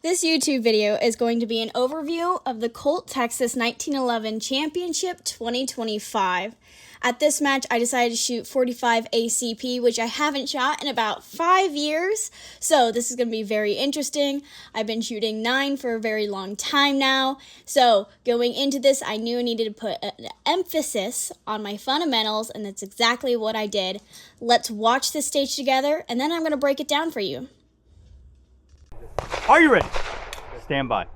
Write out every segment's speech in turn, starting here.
This YouTube video is going to be an overview of the Colt Texas 1911 Championship 2025. At this match, I decided to shoot 45 ACP, which I haven't shot in about 5 years, so this is going to be very interesting. I've been shooting 9 for a very long time now, so going into this, I knew I needed to put an emphasis on my fundamentals, and that's exactly what I did. Let's watch this stage together, and then I'm going to break it down for you. Are you ready? Stand by.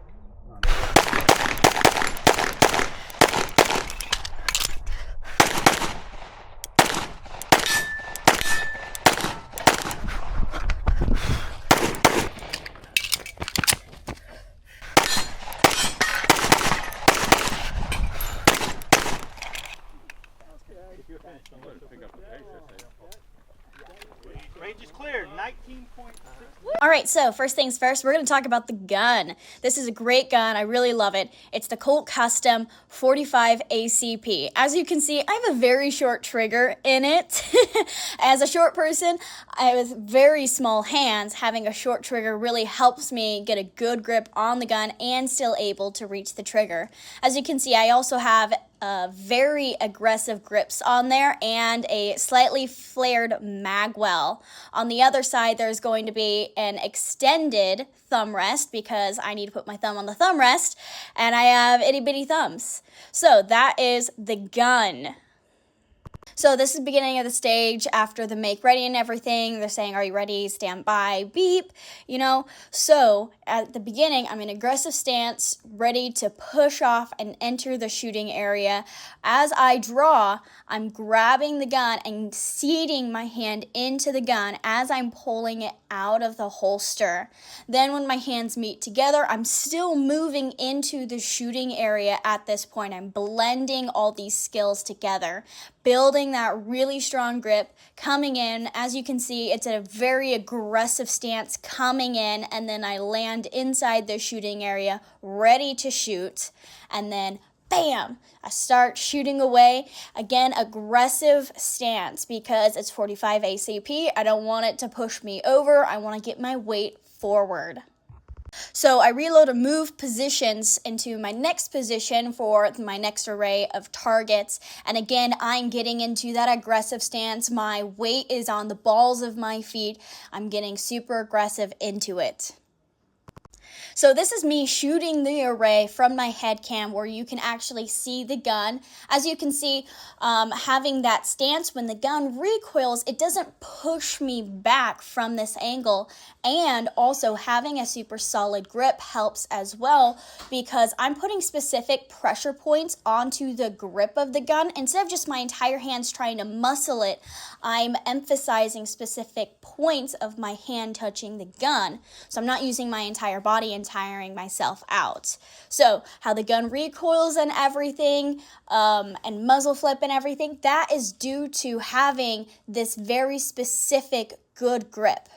Range is cleared, 19.6. All right, so first things first, we're going to talk about the gun. This is a great gun. I really love it. It's the Colt Custom 45 ACP. As you can see, I have a very short trigger in it. As a short person, with very small hands, having a short trigger really helps me get a good grip on the gun and still able to reach the trigger. As you can see, I also have very aggressive grips on there and a slightly flared mag well. On the other side, there's going to be an extended thumb rest because I need to put my thumb on the thumb rest, and I have itty bitty thumbs. So that is the gun. So this is the beginning of the stage after the make ready and everything. They're saying, are you ready? Stand by, beep, you know. So at the beginning, I'm in aggressive stance, ready to push off and enter the shooting area. As I draw, I'm grabbing the gun and seating my hand into the gun as I'm pulling it out of the holster. Then when my hands meet together, I'm still moving into the shooting area at this point. I'm blending all these skills together, building that really strong grip, coming in. As you can see, it's a very aggressive stance coming in, and then I land inside the shooting area, ready to shoot, and then bam, I start shooting away. Again, aggressive stance because it's 45 ACP. I don't want it to push me over. I want to get my weight forward. So I reload and move positions into my next position for my next array of targets. And again, I'm getting into that aggressive stance. My weight is on the balls of my feet. I'm getting super aggressive into it. So this is me shooting the array from my head cam where you can actually see the gun. As you can see, having that stance when the gun recoils, it doesn't push me back from this angle. And also having a super solid grip helps as well because I'm putting specific pressure points onto the grip of the gun. Instead of just my entire hands trying to muscle it, I'm emphasizing specific points of my hand touching the gun. So I'm not using my entire body and tiring myself out. So how the gun recoils and everything, and muzzle flip and everything, that is due to having this very specific good grip.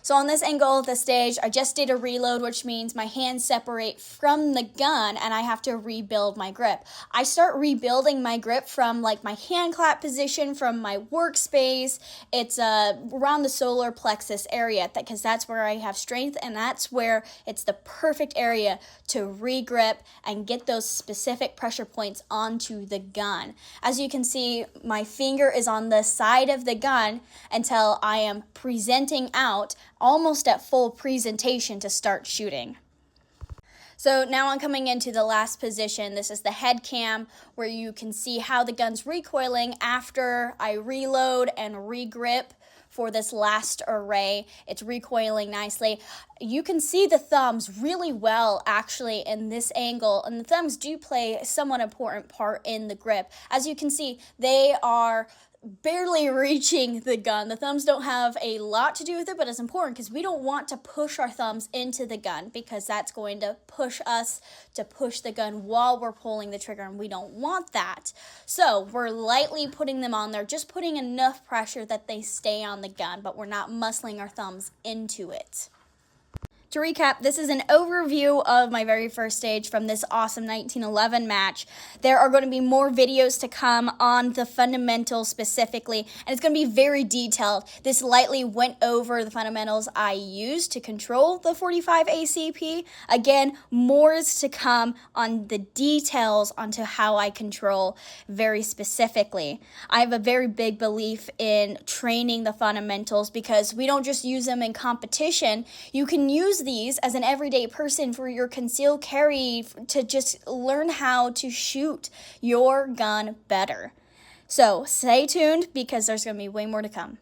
So on this angle of the stage, I just did a reload, which means my hands separate from the gun and I have to rebuild my grip. I start rebuilding my grip from like my hand clap position from my workspace. It's around the solar plexus area because that's where I have strength, and that's where it's the perfect area to re-grip and get those specific pressure points onto the gun. As you can see, my finger is on the side of the gun until I am presenting out almost at full presentation to start shooting. So now I'm coming into the last position. This is the head cam where you can see how the gun's recoiling after I reload and re-grip for this last array. It's recoiling nicely. You can see the thumbs really well actually in this angle, and the thumbs do play a somewhat important part in the grip. As you can see, they are barely reaching the gun. The thumbs don't have a lot to do with it, but it's important because we don't want to push our thumbs into the gun because that's going to push us to push the gun while we're pulling the trigger, and we don't want that. So we're lightly putting them on there, just putting enough pressure that they stay on the gun, but we're not muscling our thumbs into it. To recap, this is an overview of my very first stage from this awesome 1911 match. There are going to be more videos to come on the fundamentals specifically, and it's going to be very detailed. This lightly went over the fundamentals I used to control the 45 ACP. Again, more is to come on the details onto how I control very specifically. I have a very big belief in training the fundamentals because we don't just use them in competition. You can use these as an everyday person for your concealed carry to just learn how to shoot your gun better. So stay tuned because there's going to be way more to come.